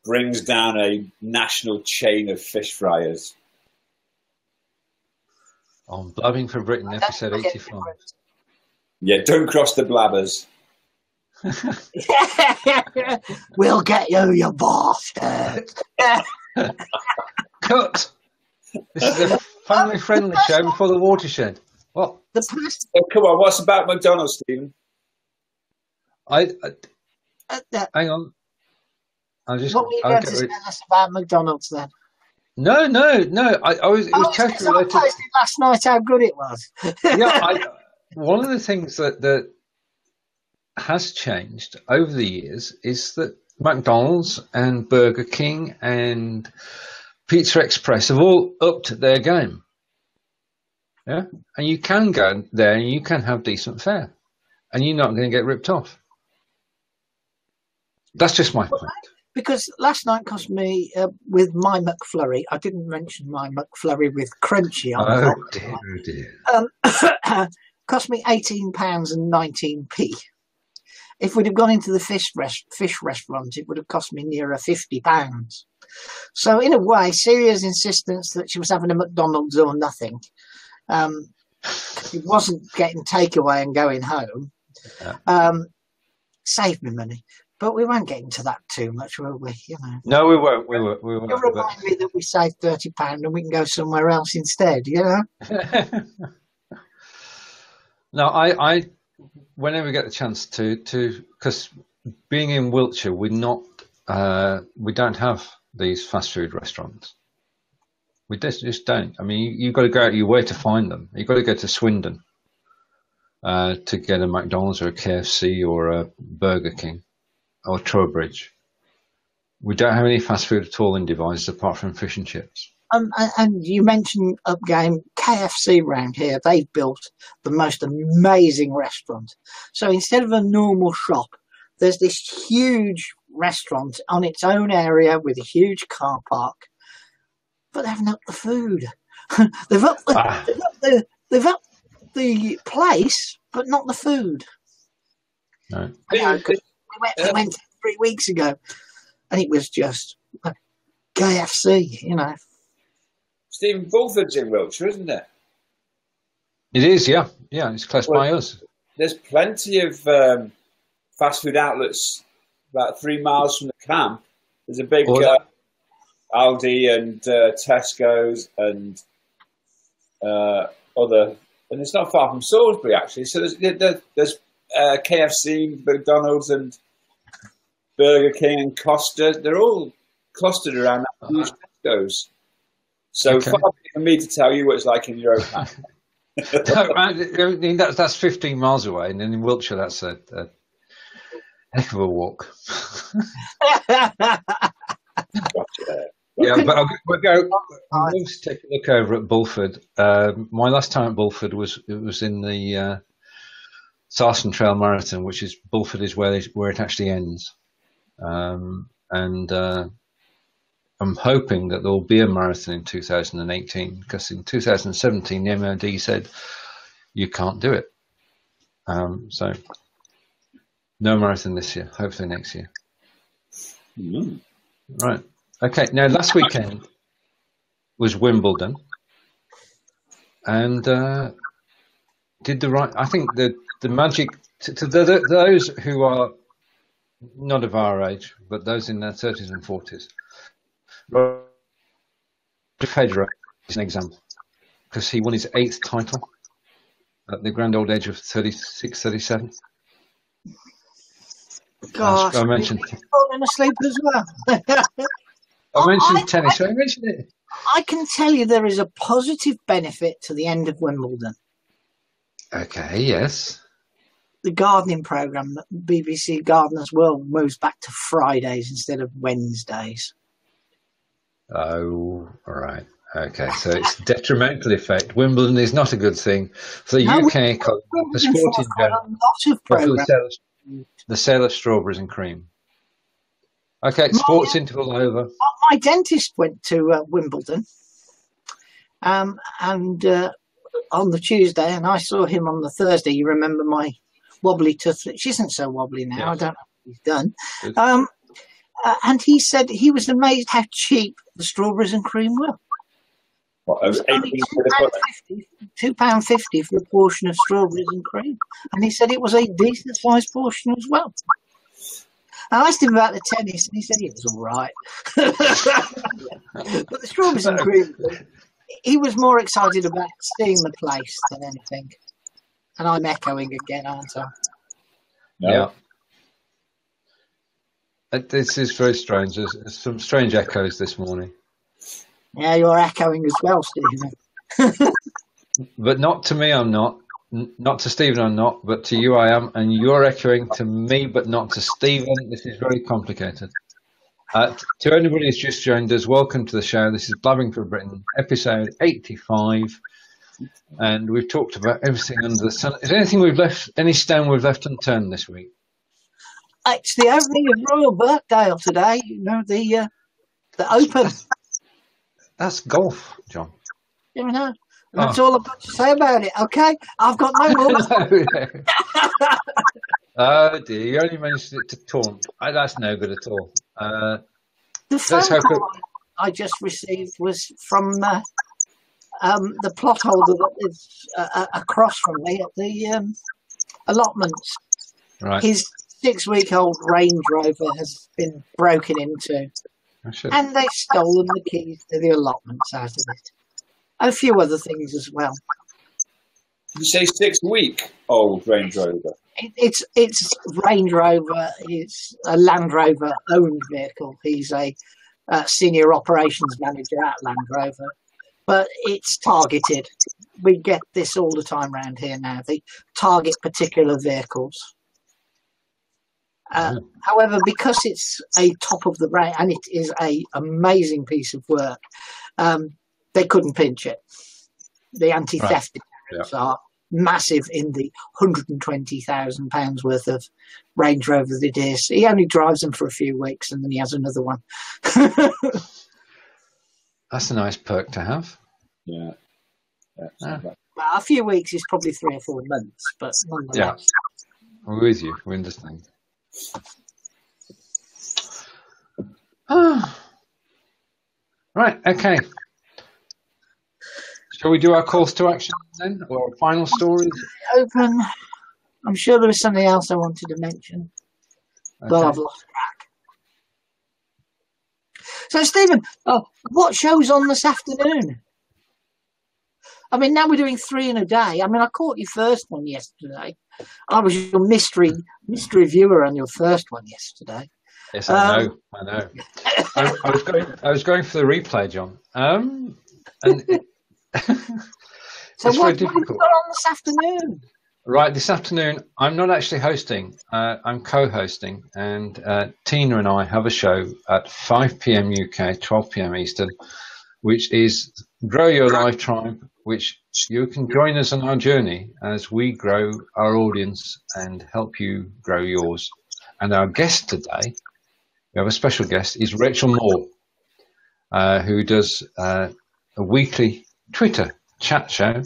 brings down a national chain of fish fryers. On Blabbing for Britain, episode 85. Yeah, don't cross the blabbers. We'll get you, you bastard. Cut. This is a family-friendly show before the watershed. What? Oh, come on, what's about McDonald's, Stephen? Hang on. What were you going to tell us about McDonald's then? No. It was totally related. I posted last night how good it was. Yeah, one of the things that has changed over the years is that McDonald's and Burger King and Pizza Express have all upped their game. Yeah, and you can go there and you can have decent fare, and you're not going to get ripped off. That's just my point. Because last night cost me, with my McFlurry, I didn't mention my McFlurry with crunchy on it. Oh dear. Cost me £18.19. If we'd have gone into the fish restaurant, it would have cost me nearer £50. So in a way, Syria's insistence that she was having a McDonald's or nothing, it wasn't getting takeaway and going home. save me money. But we won't get into that too much, will we? You know. No, we won't. We won't. You'll remind me that we saved £30 and we can go somewhere else instead. You know. No, I whenever we get the chance to because being in Wiltshire, we don't have these fast food restaurants. We just don't. I mean, you've got to go out of your way to find them. You've got to go to Swindon to get a McDonald's or a KFC or a Burger King or Trowbridge. We don't have any fast food at all in Devizes apart from fish and chips. And you mentioned Upgame, KFC round here. They've built the most amazing restaurant. So instead of a normal shop, there's this huge restaurant on its own area with a huge car park. But they haven't upped the food. They've upped the place, but not the food. No. We went 3 weeks ago, and it was just KFC, you know. Stephen, Bulford's in Wiltshire, isn't it? It is, yeah. Yeah, it's close by us. There's plenty of fast food outlets about 3 miles from the camp. There's a big Aldi and Tesco's and other, and it's not far from Salisbury actually. So there's KFC, McDonald's, and Burger King and Costa. They're all clustered around that huge Tesco's. So far for me to tell you what it's like in your own house. No, that's 15 miles away, and then in Wiltshire that's a heck of a walk. Yeah, but we'll take a look over at Bulford. My last time at Bulford was in the Sarsen Trail Marathon, which is Bulford is where it actually ends, and I'm hoping that there will be a marathon in 2018 because in 2017 the MOD said you can't do it. So no marathon this year. Hopefully next year. Mm. Right. Okay. Now last weekend was Wimbledon, and did the right. I think the magic to those who are not of our age, but those in their 30s and 40s. Federer is an example because he won his 8th title at the grand old age of 36, 37. Gosh, I mentioned falling asleep as well. I mentioned tennis. I mentioned it. I can tell you there is a positive benefit to the end of Wimbledon. Okay. Yes. The gardening program, BBC Gardeners World, moves back to Fridays instead of Wednesdays. Oh, all right. Okay, so it's detrimental effect. Wimbledon is not a good thing for the UK economy, for sport in general, the sale of strawberries and cream. Okay, sports interval over. My dentist went to Wimbledon, and on the Tuesday, and I saw him on the Thursday. You remember my wobbly tooth? She isn't so wobbly now. Yes. I don't know what he's done. And he said he was amazed how cheap the strawberries and cream were. What, it was £2.50 for a portion of strawberries and cream. And he said it was a decent sized portion as well. I asked him about the tennis, and he said it was all right. But the strawberries and cream, he was more excited about seeing the place than anything. And I'm echoing again, aren't I? No. Yeah. This is very strange. There's some strange echoes this morning. Yeah, you're echoing as well, Stephen. But not to me, I'm not. Not to Stephen, I'm not. But to you, I am. And you're echoing to me, but not to Stephen. This is very complicated. To anybody who's just joined us, welcome to the show. This is Blabbing for Britain, episode 85. And we've talked about everything under the sun. Is there anything any stone we've left unturned this week? It's the opening of Royal Birkdale today. You know, the Open. That's golf, John. You know, that's all I've got to say about it. Okay, I've got no more. Oh dear, you only mentioned it to taunt. That's no good at all. The phone call I just received was from the plot holder that lives across from me at the allotments. Right. His 6-week-old Range Rover has been broken into, and they've stolen the keys to the allotments out of it. A few other things as well. Did you say 6-week-old Range Rover? It's Range Rover. It's a Land Rover owned vehicle. He's a senior operations manager at Land Rover, but it's targeted. We get this all the time around here now. They target particular vehicles. However, because it's a top of the range and it is a amazing piece of work, they couldn't pinch it. The anti-theft detectors are massive in the £120,000 worth of Range Rover it is. He only drives them for a few weeks and then he has another one. That's a nice perk to have. Yeah. Well, a few weeks is probably 3 or 4 months, but nonetheless. Yeah, we're with you. We understand. Right, okay. Shall we do our calls to action then, or final stories? Open. I'm sure there was something else I wanted to mention, but I've lost track. So, Stephen, what show's on this afternoon? I mean, now we're doing 3 in a day. I mean, I caught your first one yesterday. I was your mystery viewer on your first one yesterday. Yes, I know. I was going for the replay, John. So what have you got on this afternoon? Right, this afternoon, I'm not actually hosting. I'm co-hosting, and Tina and I have a show at 5 p.m. UK, 12 p.m. Eastern, which is Grow Your Live Tribe, which you can join us on our journey as we grow our audience and help you grow yours. And our guest today, we have a special guest, is Rachel Moore, who does a weekly Twitter chat show,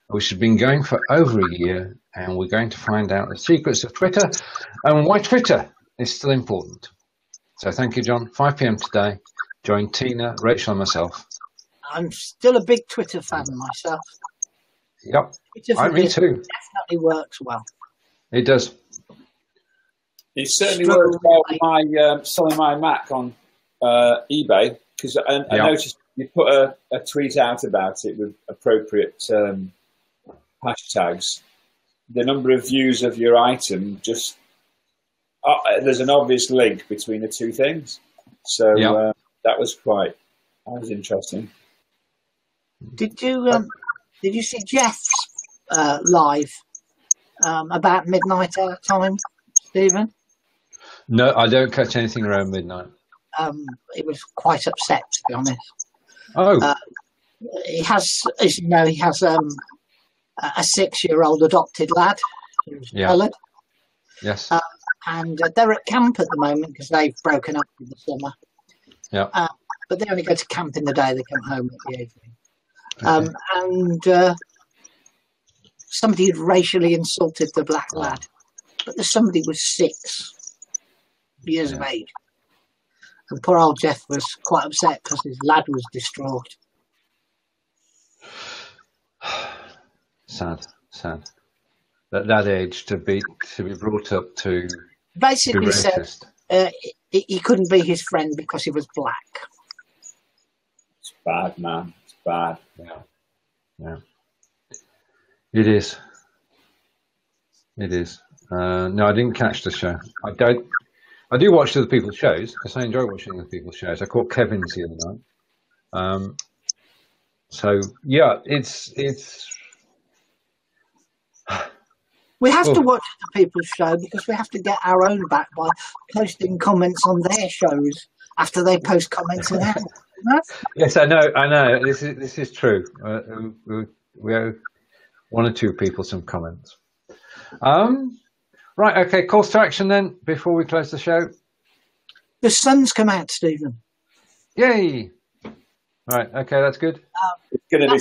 which has been going for over a year, and we're going to find out the secrets of Twitter and why Twitter is still important. So thank you, John. 5 p.m. today. Join Tina, Rachel and myself. I'm still a big Twitter fan myself. Yep, me too. Definitely works well. It does. It certainly works well with my selling my Mac on eBay, because I noticed you put a tweet out about it with appropriate hashtags. The number of views of your item just there's an obvious link between the two things. So that was interesting. Did you see Jeff's live about midnight our time, Stephen? No, I don't catch anything around midnight. It was quite upset, to be honest. Oh, he has, as you know, a 6-year-old adopted lad who's coloured. Yes. And they're at camp at the moment because they've broken up in the summer. Yeah. But they only go to camp in the day. They come home at the evening. Okay. And somebody had racially insulted the black lad, but somebody was 6 years of age. And poor old Jeff was quite upset because his lad was distraught. Sad. At that age, to be brought up to basically be said he couldn't be his friend because he was black. It's bad, man. It's bad. Yeah. It is. No, I didn't catch the show. I do watch other people's shows because I enjoy watching other people's shows. I caught Kevin's the other night. So yeah, it's. We have to watch the people's show because we have to get our own back by posting comments on their shows after they post comments on ours. Yes, I know. This is true. We owe 1 or 2 people some comments. Right, okay, calls to action then before we close the show. The sun's come out, Stephen. Yay! Right, okay, that's good. It's going to be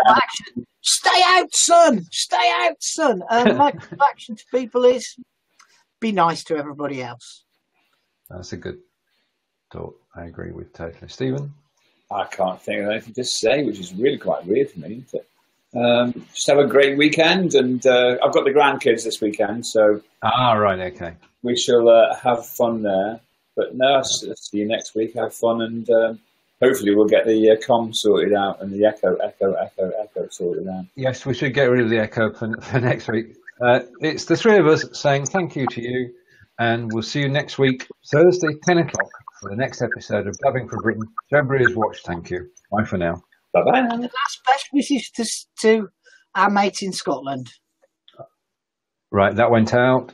action. Stay out, son! Stay out, son! My call to action to people is be nice to everybody else. That's a good thought. I agree with totally. Stephen? I can't think of anything to say, which is really quite weird for me. Just have a great weekend, and I've got the grandkids this weekend, so... Right, okay. we shall have fun there. But no, I'll see you next week. Have fun, and hopefully we'll get the comm sorted out and the echo sorted out. Yes, we should get rid of the echo for next week. It's the three of us saying thank you to you, and we'll see you next week, Thursday, 10 o'clock, for the next episode of Blabbing for Britain. To everybody who's watched, thank you. Bye for now. Bye-bye. And the last best wishes to our mate in Scotland. Right, that went out.